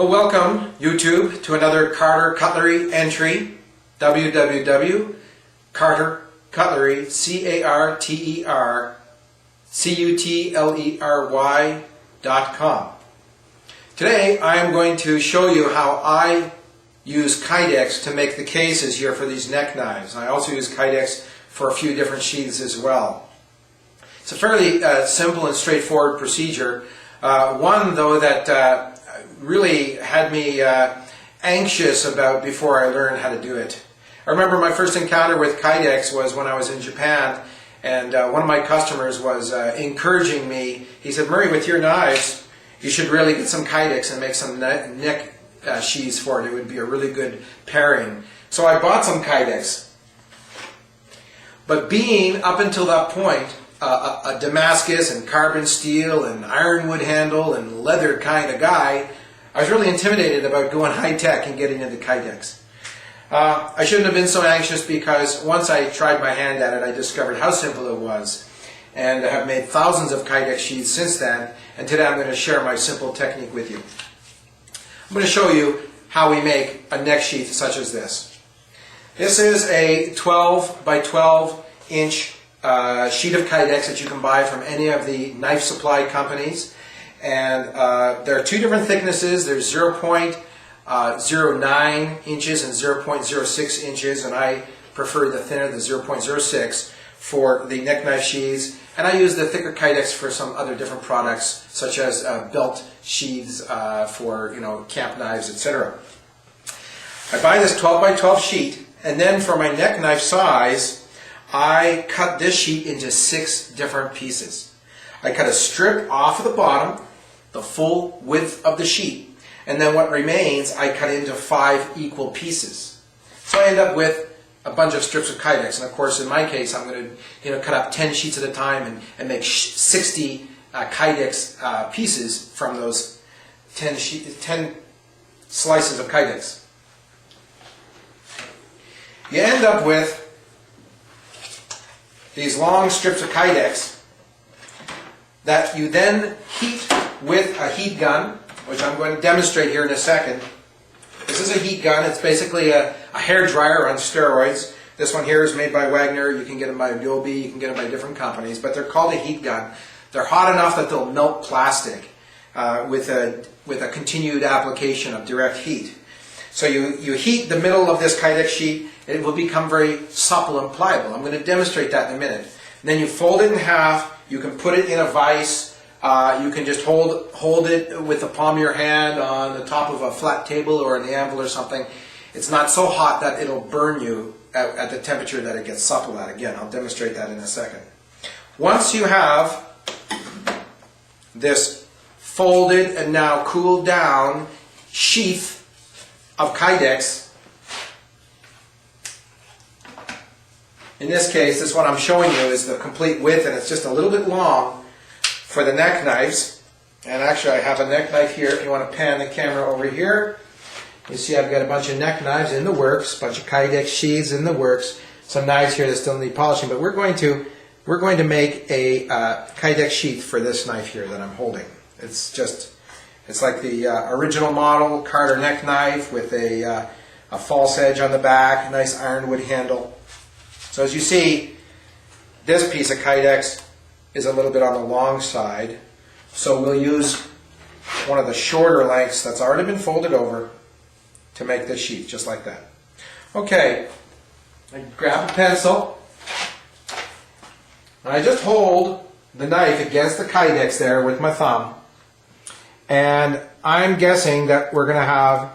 Well, welcome YouTube to another Carter Cutlery entry. www.cartercutlery, CarterCutlery.com. Today I am going to show you how I use Kydex to make the cases here for these neck knives. I also use Kydex for a few different sheaths as well. It's a fairly simple and straightforward procedure. One though that really had me anxious about before I learned how to do it. I remember my first encounter with Kydex was when I was in Japan, and one of my customers was encouraging me. He said, "Murray, with your knives, you should really get some Kydex and make some neck sheaths for it. It would be a really good pairing." So I bought some Kydex. But being, up until that point, a Damascus and carbon steel and ironwood handle and leather kind of guy, I was really intimidated about going high-tech and getting into Kydex. I shouldn't have been so anxious, because once I tried my hand at it, I discovered how simple it was. And I have made thousands of Kydex sheaths since then, and today I'm going to share my simple technique with you. I'm going to show you how we make a neck sheath such as this. This is a 12 by 12 inch sheet of Kydex that you can buy from any of the knife supply companies. And there are two different thicknesses. There's 0.09 inches and 0.06 inches, and I prefer the thinner, the 0.06, for the neck knife sheaths. And I use the thicker Kydex for some other different products, such as belt sheaths for camp knives, etc. I buy this 12 by 12 sheet, and then for my neck knife size, I cut this sheet into 6 different pieces. I cut a strip off of the bottom, the full width of the sheet, and then what remains I cut into 5 equal pieces. So I end up with a bunch of strips of Kydex, and of course in my case I'm going to cut up 10 sheets at a time and make 60 Kydex pieces from those 10 slices of Kydex. You end up with these long strips of Kydex that you then heat with a heat gun, which I'm going to demonstrate here in a second. This is a heat gun. It's basically a hair dryer on steroids. This one here is made by Wagner. You can get them by Adobe. You can get them by different companies, but they're called a heat gun. They're hot enough that they'll melt plastic with a continued application of direct heat. So you heat the middle of this Kydex sheet. It will become very supple and pliable. I'm going to demonstrate that in a minute. And then you fold it in half. You can put it in a vise. You can just hold it with the palm of your hand on the top of a flat table or an anvil or something. It's not so hot that it'll burn you at the temperature that it gets supple at. Again, I'll demonstrate that in a second. Once you have this folded and now cooled down sheath of Kydex, in this case, this one I'm showing you is the complete width, and it's just a little bit long for the neck knives. And actually I have a neck knife here. If you want to pan the camera over here, you see I've got a bunch of neck knives in the works, a bunch of Kydex sheaths in the works, some knives here that still need polishing, but we're going to make a Kydex sheath for this knife here that I'm holding. It's like the original model Carter neck knife with a false edge on the back, a nice ironwood handle. So as you see, this piece of Kydex is a little bit on the long side, so we'll use one of the shorter lengths that's already been folded over to make this sheath, just like that. Okay, I grab a pencil, and I just hold the knife against the Kydex there with my thumb, and I'm guessing that we're going to have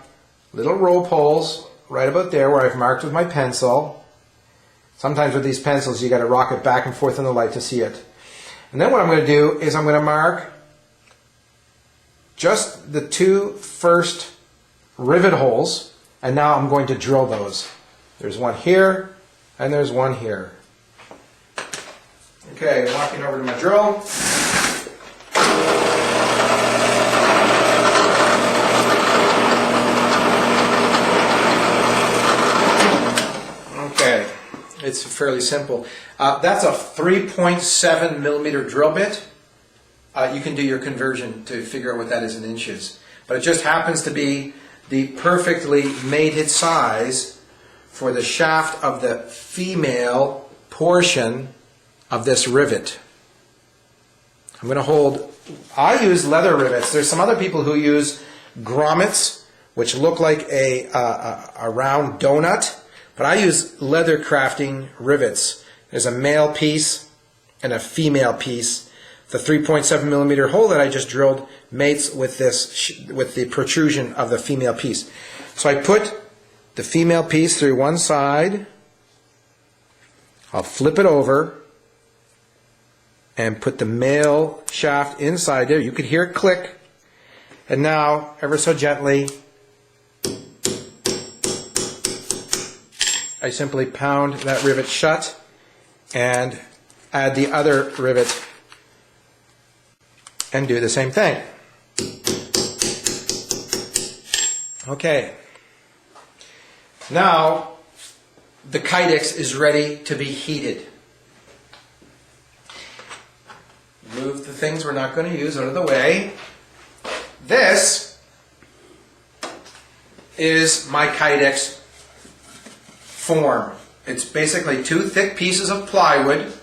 little roll holes right about there where I've marked with my pencil. Sometimes with these pencils you got to rock it back and forth in the light to see it. And then what I'm going to do is I'm going to mark just the 2 first rivet holes, and now I'm going to drill those. There's one here and there's one here. Okay, walking over to my drill. Okay, it's fairly simple. That's a 3.7 millimeter drill bit. You can do your conversion to figure out what that is in inches. but it just happens to be the perfectly mated size for the shaft of the female portion of this rivet. I'm going to hold, I use leather rivets. There's some other people who use grommets, which look like a round donut, but I use leather crafting rivets. There's a male piece and a female piece. The 3.7 millimeter hole that I just drilled mates with the protrusion of the female piece. So I put the female piece through one side. I'll flip it over and put the male shaft inside there. You could hear it click. And now, ever so gently, I simply pound that rivet shut and add the other rivet and do the same thing. Okay. Now the Kydex is ready to be heated. Move the things we're not going to use out of the way. This is my Kydex form. It's basically two thick pieces of plywood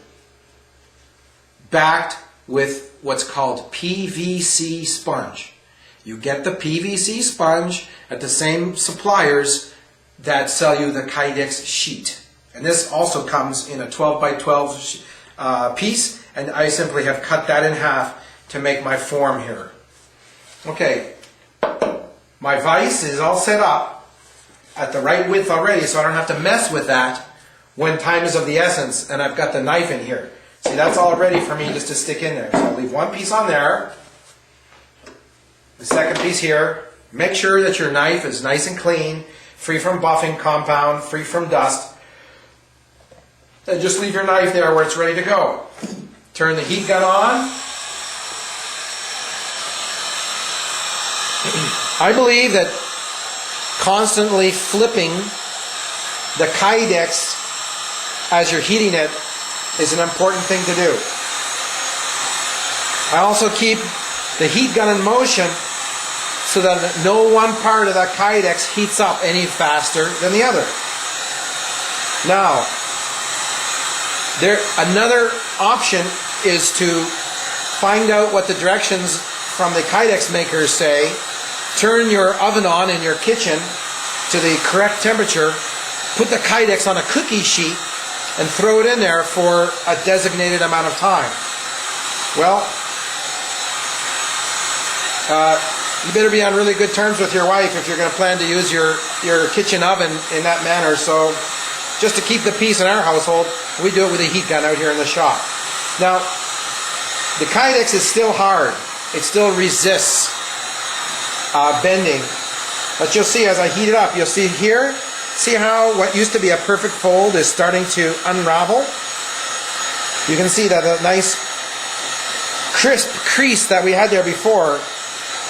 backed with what's called PVC sponge. You get the PVC sponge at the same suppliers that sell you the Kydex sheet. And this also comes in a 12 by 12 piece, and I simply have cut that in half to make my form here. Okay, my vise is all set up at the right width already, so I don't have to mess with that when time is of the essence and I've got the knife in here. See, that's all ready for me just to stick in there. So I'll leave one piece on there, the second piece here. Make sure that your knife is nice and clean, free from buffing compound, free from dust. And just leave your knife there where it's ready to go. Turn the heat gun on. I believe that constantly flipping the Kydex as you're heating it is an important thing to do. I also keep the heat gun in motion so that no one part of that Kydex heats up any faster than the other. Now, another option is to find out what the directions from the Kydex makers say. Turn your oven on in your kitchen to the correct temperature, put the Kydex on a cookie sheet, and throw it in there for a designated amount of time. Well, you better be on really good terms with your wife if you're going to plan to use your kitchen oven in that manner. So just to keep the peace in our household, we do it with a heat gun out here in the shop. Now, the Kydex is still hard. It still resists bending. But you'll see as I heat it up, you'll see here, see how what used to be a perfect fold is starting to unravel? You can see that a nice crisp crease that we had there before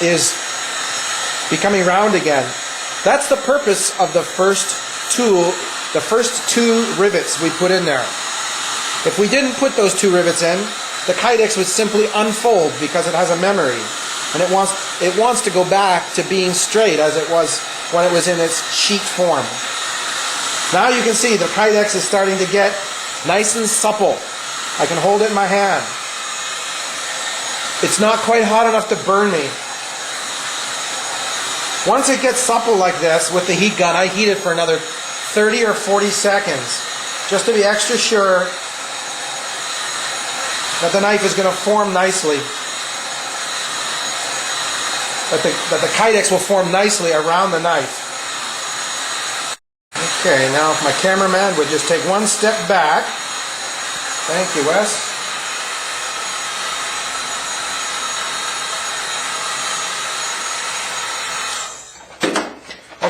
is becoming round again. That's the purpose of the first two rivets we put in there. If we didn't put those two rivets in, the Kydex would simply unfold because it has a memory. And it wants to go back to being straight as it was when it was in its sheet form. Now you can see the Kydex is starting to get nice and supple. I can hold it in my hand. It's not quite hot enough to burn me. Once it gets supple like this with the heat gun, I heat it for another 30 or 40 seconds just to be extra sure that the knife is going to form nicely. That the Kydex will form nicely around the knife. Okay, now if my cameraman would just take one step back. Thank you, Wes.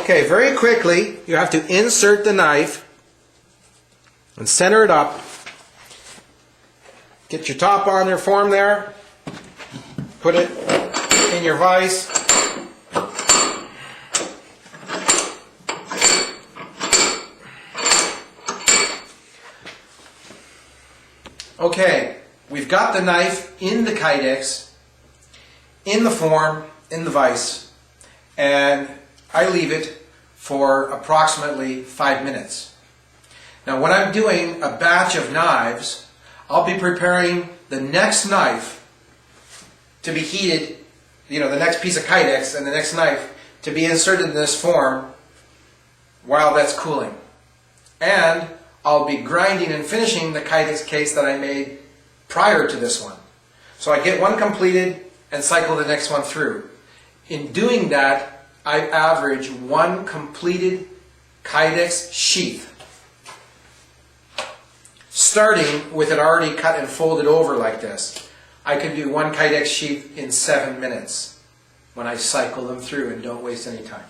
Okay, very quickly, you have to insert the knife and center it up. Get your top on your form there. Put it in your vise. Okay, we've got the knife in the Kydex, in the form, in the vise. and I leave it for approximately 5 minutes. Now when I'm doing a batch of knives, I'll be preparing the next knife to be heated, the next piece of Kydex and the next knife to be inserted in this form while that's cooling. And I'll be grinding and finishing the Kydex case that I made prior to this one. So I get one completed and cycle the next one through. In doing that, I average one completed Kydex sheath, starting with it already cut and folded over like this. I can do one Kydex sheath in 7 minutes when I cycle them through and don't waste any time.